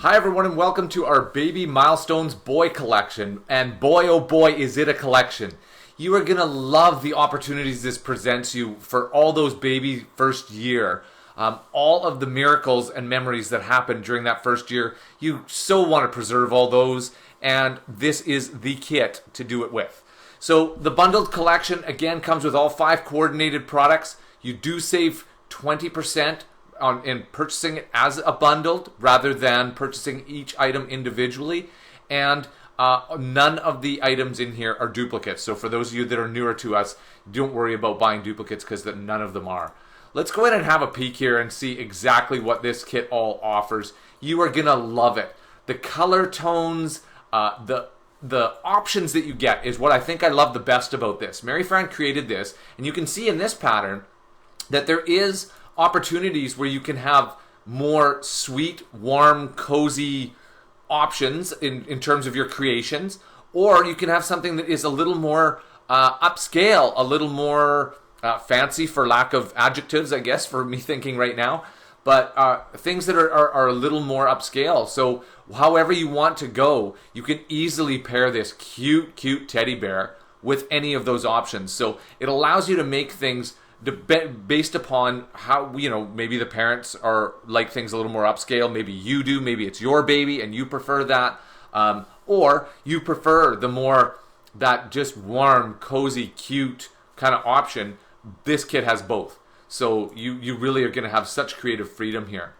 Hi everyone and welcome to our Baby Milestones Boy Collection. And boy oh boy is it a collection. You are going to love the opportunities this presents you for all those baby first year. All of the miracles and memories that happened during that first year. You so want to preserve all those, and this is the kit to do it with. So the bundled collection again comes with all 5 coordinated products. You do save 20% in purchasing it as a bundled rather than purchasing each item individually, and none of the items in here are duplicates. So for those of you that are newer to us, don't worry about buying duplicates because none of them are. Let's go ahead and have a peek here and see exactly what this kit all offers. You are gonna love it. The color tones, the options that you get is what I think I love the best about this. Mary Fran created this, and you can see in this pattern that there is opportunities where you can have more sweet, warm, cozy options in terms of your creations, or you can have something that is a little more upscale, a little more fancy, for lack of adjectives, I guess, for me thinking right now, but things that are a little more upscale. So however you want to go, you can easily pair this cute teddy bear with any of those options. So it allows you to make things based upon how, maybe the parents are like things a little more upscale. Maybe you do. Maybe it's your baby and you prefer that. Or you prefer the more that just warm, cozy, cute kind of option. This kit has both. So you really are going to have such creative freedom here.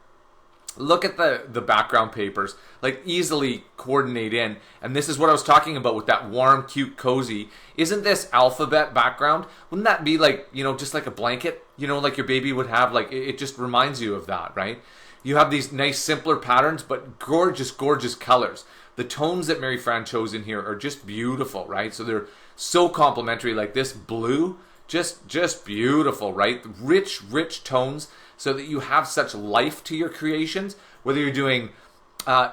Look at the background papers, like easily coordinate in. And this is what I was talking about with that warm, cute, cozy. Isn't this alphabet background? Wouldn't that be like, just like a blanket, like your baby would have? Like it just reminds you of that, right? You have these nice, simpler patterns, but gorgeous, gorgeous colors. The tones that Mary Fran chose in here are just beautiful, right? So they're so complementary. Like this blue, just beautiful, right? Rich tones, so that you have such life to your creations. Whether you're doing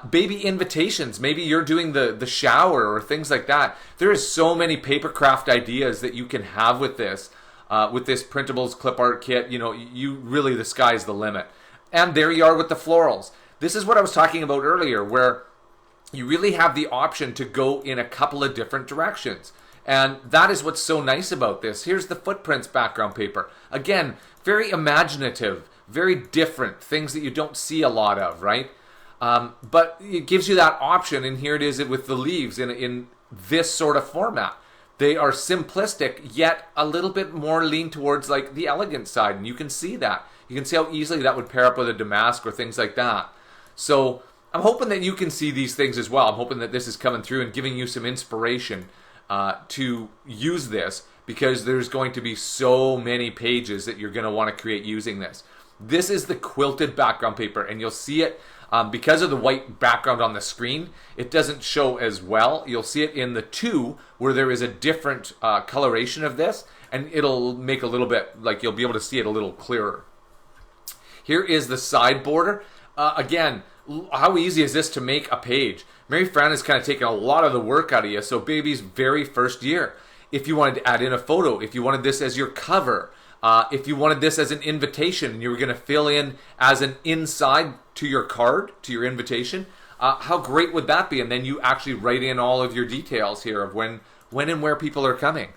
baby invitations, maybe you're doing the shower or things like that. There is so many papercraft ideas that you can have with this printables clip art kit. You really, the sky's the limit. And there you are with the florals. This is what I was talking about earlier, where you really have the option to go in a couple of different directions. And that is what's so nice about this. Here's the footprints background paper. Again, very imaginative, very different, things that you don't see a lot of, right? But it gives you that option, and here it is with the leaves in this sort of format. They are simplistic, yet a little bit more lean towards like the elegant side, and you can see that. You can see how easily that would pair up with a damask or things like that. So I'm hoping that you can see these things as well. I'm hoping that this is coming through and giving you some inspiration to use this, because there's going to be so many pages that you're going to want to create using this. This is the quilted background paper, and you'll see it because of the white background on the screen. It doesn't show as well. You'll see it in the 2 where there is a different coloration of this, and it'll make a little bit, like you'll be able to see it a little clearer. Here is the side border. Again, how easy is this to make a page? Mary Fran has kind of taken a lot of the work out of you. So baby's very first year. If you wanted to add in a photo, if you wanted this as your cover, if you wanted this as an invitation and you were going to fill in as an inside to your card, to your invitation, how great would that be? And then you actually write in all of your details here of when and where people are coming.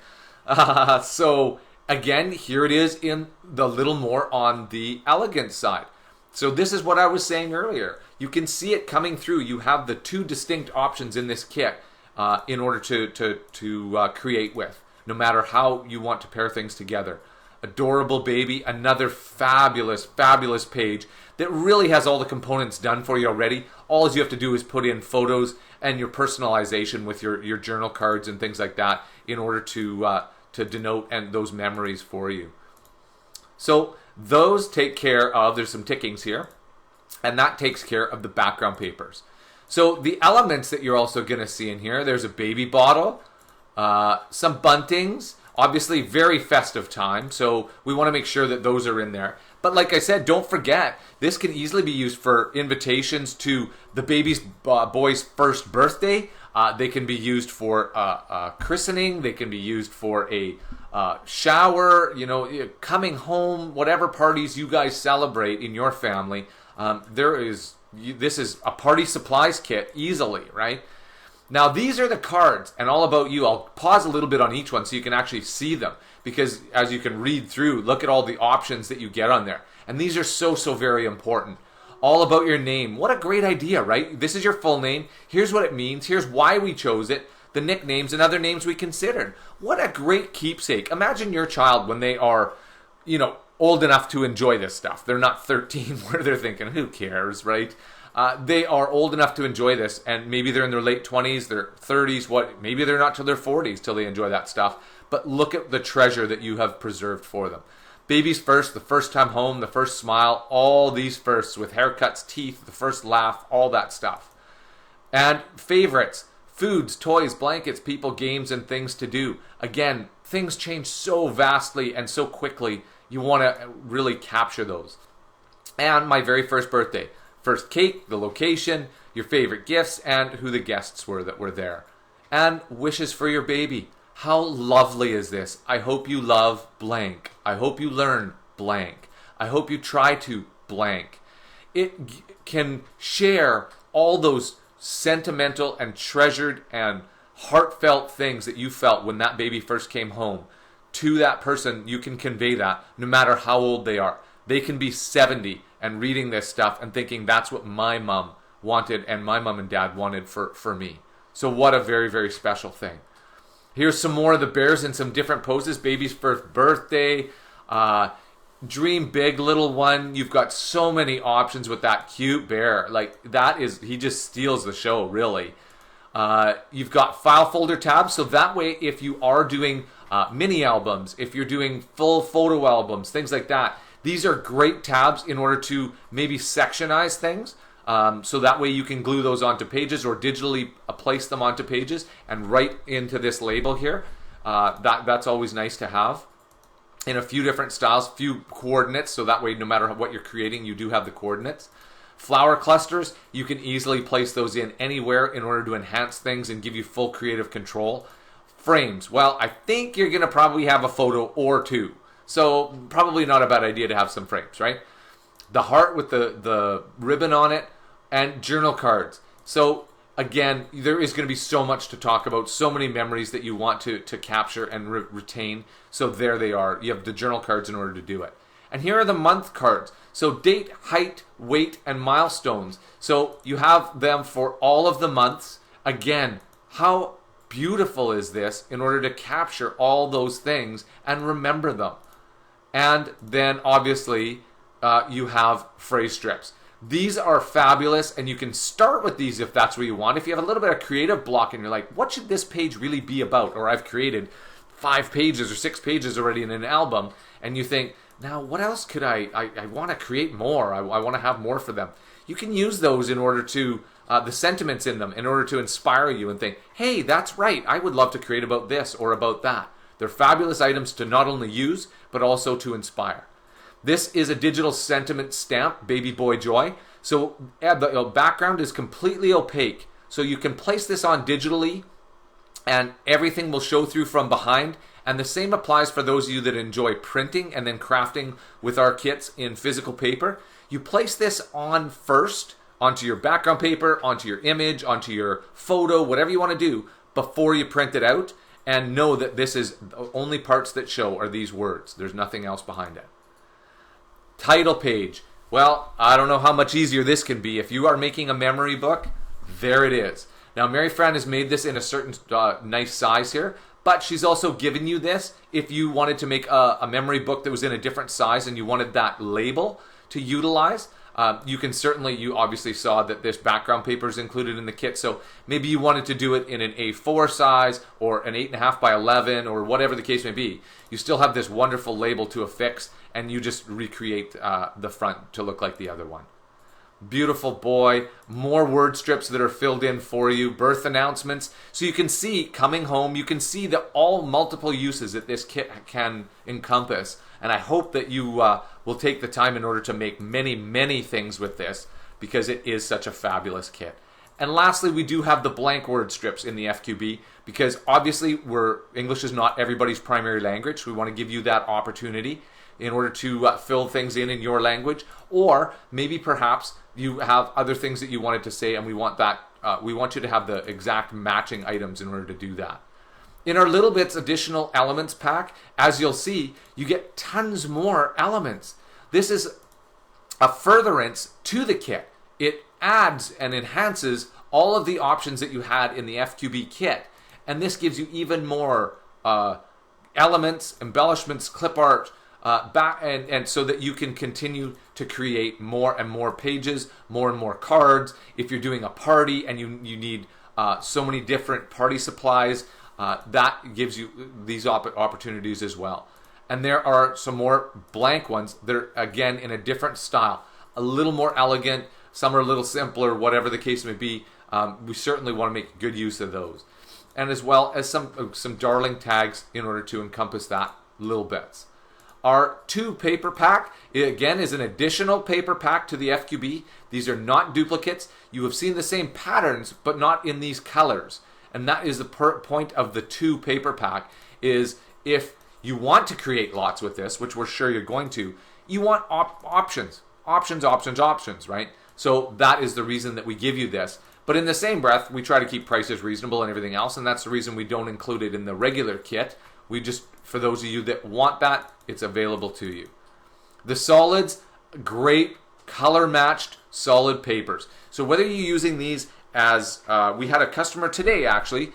So again, here it is in the little more on the elegant side. So this is what I was saying earlier. You can see it coming through. You have the 2 distinct options in this kit in order to create with, no matter how you want to pair things together. Adorable baby, another fabulous page that really has all the components done for you already. All you have to do is put in photos and your personalization with your journal cards and things like that in order to denote and those memories for you. So those take care of, there's some tickings here, and that takes care of the background papers. So the elements that you're also going to see in here, there's a baby bottle, some buntings, obviously very festive time, so we want to make sure that those are in there. But like I said, don't forget, this can easily be used for invitations to the baby's boy's first birthday. They can be used for christening. They can be used for a shower, coming home, whatever parties you guys celebrate in your family. There is this is a party supplies kit easily, right? Now, these are the cards, and all about you. I'll pause a little bit on each one so you can actually see them, because as you can read through, look at all the options that you get on there. And these are so very important. All about your name. What a great idea, right? This is your full name. Here's what it means. Here's why we chose it. The nicknames and other names we considered. What a great keepsake. Imagine your child when they are, old enough to enjoy this stuff. They're not 13 where they're thinking, who cares, right? They are old enough to enjoy this, and maybe they're in their late 20s, their 30s, maybe they're not till their 40s till they enjoy that stuff. But look at the treasure that you have preserved for them. Baby's first, the first time home, the first smile, all these firsts with haircuts, teeth, the first laugh, all that stuff. And favorites, foods, toys, blankets, people, games, and things to do. Again, things change so vastly and so quickly. You want to really capture those. And my very first birthday. First cake, the location, your favorite gifts, and who the guests were that were there. And wishes for your baby. How lovely is this? I hope you love blank. I hope you learn blank. I hope you try to blank. It can share all those sentimental and treasured and heartfelt things that you felt when that baby first came home. To that person, you can convey that no matter how old they are. They can be 70 and reading this stuff and thinking that's what my mom wanted and my mom and dad wanted for me. So what a very, very special thing. Here's some more of the bears in some different poses. Baby's first birthday. Dream big, little one. You've got so many options with that cute bear. He just steals the show, really. You've got file folder tabs, so that way if you are doing mini albums, if you're doing full photo albums, things like that, these are great tabs in order to maybe sectionize things. So that way you can glue those onto pages or digitally place them onto pages and write into this label here. That's always nice to have. In a few different styles, few coordinates, so that way no matter what you're creating, you do have the coordinates. Flower clusters, you can easily place those in anywhere in order to enhance things and give you full creative control. Frames, well, I think you're going to probably have a photo or two. So probably not a bad idea to have some frames, right? The heart with the ribbon on it, and journal cards. So again, there is going to be so much to talk about, so many memories that you want to capture and retain. So there they are. You have the journal cards in order to do it. And here are the month cards. So date, height, weight, and milestones. So you have them for all of the months. Again, how beautiful is this in order to capture all those things and remember them. And then obviously you have phrase strips. These are fabulous, and you can start with these if that's what you want. If you have a little bit of creative block and you're like, what should this page really be about? Or I've created 5 pages or 6 pages already in an album, and you think, now what else could I want to create more. I want to have more for them. You can use those in order to, the sentiments in them, in order to inspire you and think, hey, that's right, I would love to create about this or about that. They're fabulous items to not only use, but also to inspire. This is a digital sentiment stamp, Baby Boy Joy. So the background is completely opaque. So you can place this on digitally and everything will show through from behind. And the same applies for those of you that enjoy printing and then crafting with our kits in physical paper. You place this on first, onto your background paper, onto your image, onto your photo, whatever you want to do, before you print it out. And know that this is the only parts that show are these words. There's nothing else behind it. Title page. Well, I don't know how much easier this can be. If you are making a memory book, there it is. Now, Mary Fran has made this in a certain nice size here, but she's also given you this if you wanted to make a memory book that was in a different size and you wanted that label to utilize. You can certainly, you obviously saw that this background paper is included in the kit, so maybe you wanted to do it in an A4 size or an 8.5 by 11 or whatever the case may be. You still have this wonderful label to affix, and you just recreate the front to look like the other one. Beautiful boy. More word strips that are filled in for you. Birth announcements. So you can see, coming home, you can see the all multiple uses that this kit can encompass. And I hope that you will take the time in order to make many, many things with this, because it is such a fabulous kit. And lastly, we do have the blank word strips in the FQB, because obviously English is not everybody's primary language. We want to give you that opportunity. in order to fill things in your language, or maybe perhaps you have other things that you wanted to say, and we want that. We want you to have the exact matching items in order to do that. In our Little Bits additional elements pack, as you'll see, you get tons more elements. This is a furtherance to the kit. It adds and enhances all of the options that you had in the FQB kit. And this gives you even more elements, embellishments, clip art, and so that you can continue to create more and more pages, more and more cards. If you're doing a party and you need so many different party supplies, that gives you these opportunities as well. And there are some more blank ones. They're, again, in a different style, a little more elegant. Some are a little simpler, whatever the case may be. We certainly want to make good use of those. And as well as some darling tags in order to encompass that Little Bits. Our 2 paper pack, again, is an additional paper pack to the FQB. These are not duplicates. You have seen the same patterns, but not in these colors. And that is the point of the 2 paper pack, is if you want to create lots with this, which we're sure you're going to, you want options, right? So that is the reason that we give you this. But in the same breath, we try to keep prices reasonable and everything else, and that's the reason we don't include it in the regular kit. We just, for those of you that want that, it's available to you. The solids, great color-matched solid papers. So whether you're using these as, we had a customer today actually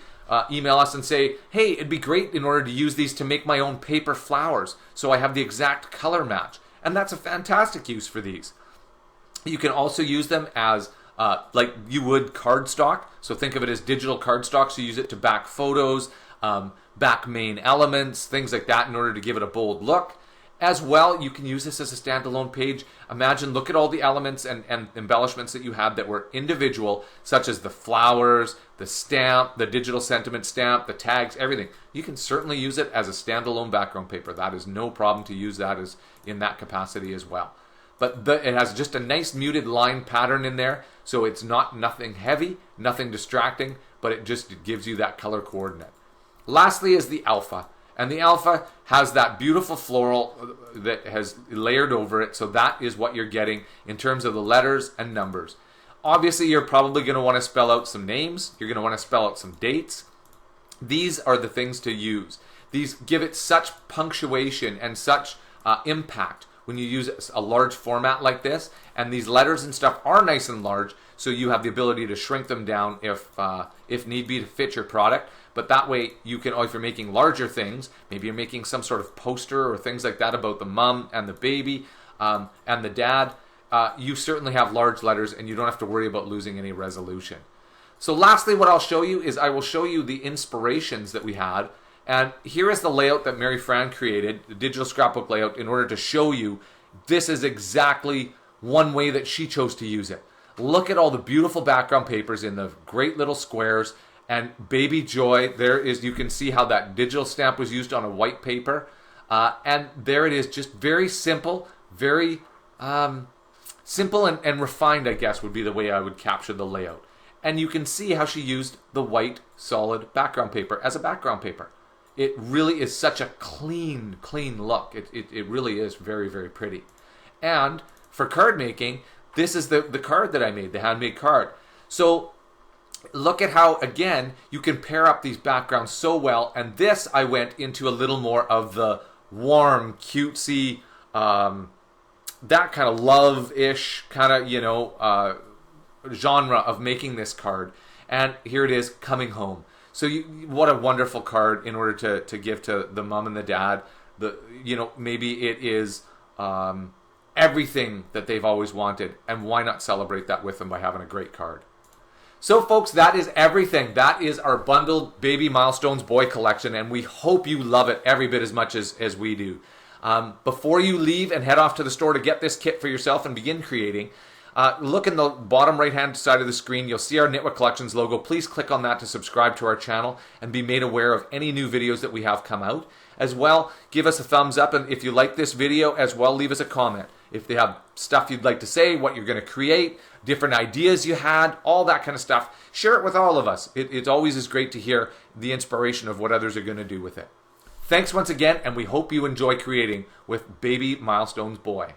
email us and say, hey, it'd be great in order to use these to make my own paper flowers, so I have the exact color match. And that's a fantastic use for these. You can also use them as like you would cardstock. So think of it as digital cardstock. So use it to back photos, back main elements, things like that in order to give it a bold look. As well, you can use this as a standalone page. Imagine, look at all the elements and embellishments that you had that were individual, such as the flowers, the stamp, the digital sentiment stamp, the tags, everything. You can certainly use it as a standalone background paper. That is no problem to use that as in that capacity as well. But it has just a nice muted line pattern in there, so it's nothing heavy, nothing distracting, but it just gives you that color coordinate. Lastly is the Alpha. And the Alpha has that beautiful floral that has layered over it, so that is what you're getting in terms of the letters and numbers. Obviously, you're probably going to want to spell out some names. You're going to want to spell out some dates. These are the things to use. These give it such punctuation and such impact when you use a large format like this. And these letters and stuff are nice and large, so you have the ability to shrink them down if need be to fit your product. But that way you can, if you're making larger things, maybe you're making some sort of poster or things like that about the mom and the baby and the dad, you certainly have large letters and you don't have to worry about losing any resolution. So lastly, what I'll show you is I will show you the inspirations that we had. And here is the layout that Mary Fran created, the digital scrapbook layout, in order to show you this is exactly one way that she chose to use it. Look at all the beautiful background papers in the great little squares. And Baby Joy, there is, you can see how that digital stamp was used on a white paper. And there it is, just very simple, very simple and refined, I guess, would be the way I would capture the layout. And you can see how she used the white solid background paper as a background paper. It really is such a clean look. It really is very, very pretty. And for card making, this is the card that I made, the handmade card. So look at how, again, you can pair up these backgrounds so well. And this, I went into a little more of the warm, cutesy, that kind of love-ish kind of, genre of making this card. And here it is, coming home. So what a wonderful card in order to give to the mom and the dad. Maybe it is everything that they've always wanted. And why not celebrate that with them by having a great card? So folks, that is everything. That is our bundled Baby Milestones Boy collection, and we hope you love it every bit as much as we do. Before you leave and head off to the store to get this kit for yourself and begin creating, look in the bottom right-hand side of the screen. You'll see our Nitwit Collections logo. Please click on that to subscribe to our channel and be made aware of any new videos that we have come out. As well, give us a thumbs up, and if you like this video as well, leave us a comment. If they have stuff you'd like to say, what you're going to create, different ideas you had, all that kind of stuff, share it with all of us. It always is great to hear the inspiration of what others are going to do with it. Thanks once again, and we hope you enjoy creating with Baby Milestones Boy.